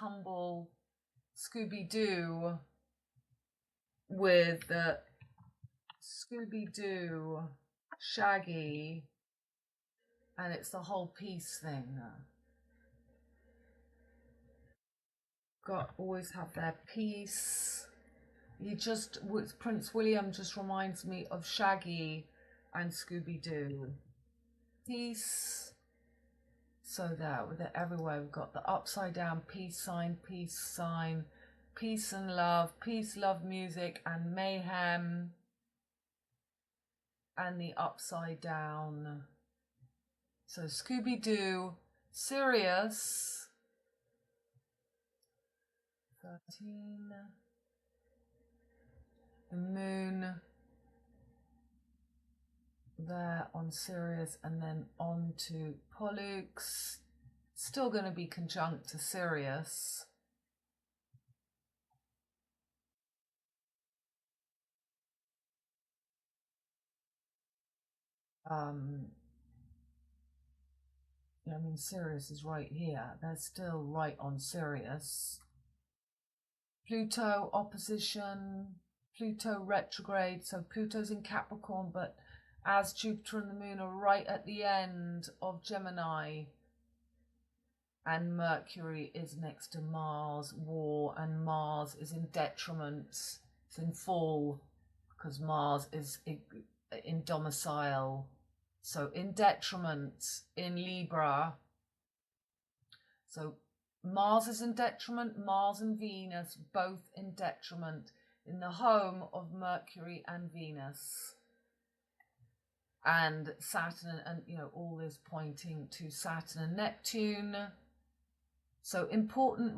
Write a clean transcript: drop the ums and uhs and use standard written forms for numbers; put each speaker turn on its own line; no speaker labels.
humble Scooby-Doo with the Scooby-Doo, Shaggy, and it's the whole peace thing. Always have their peace. Prince William just reminds me of Shaggy and Scooby-Doo. Peace. So there, with it everywhere, we've got the upside down peace sign, peace and love, peace, love, music, and mayhem. And the upside down. So Scooby-Doo, Sirius, 13, the moon there on Sirius, and then on to Pollux, still going to be conjunct to Sirius. I mean, Sirius is right here. They're still right on Sirius. Pluto opposition, Pluto retrograde. So Pluto's in Capricorn, but as Jupiter and the Moon are right at the end of Gemini, and Mercury is next to Mars, war, and Mars is in detriment. It's in fall because Mars is in domicile. So in detriment in Libra. So Mars is in detriment, Mars and Venus both in detriment in the home of Mercury and Venus. And Saturn, and all this pointing to Saturn and Neptune. So important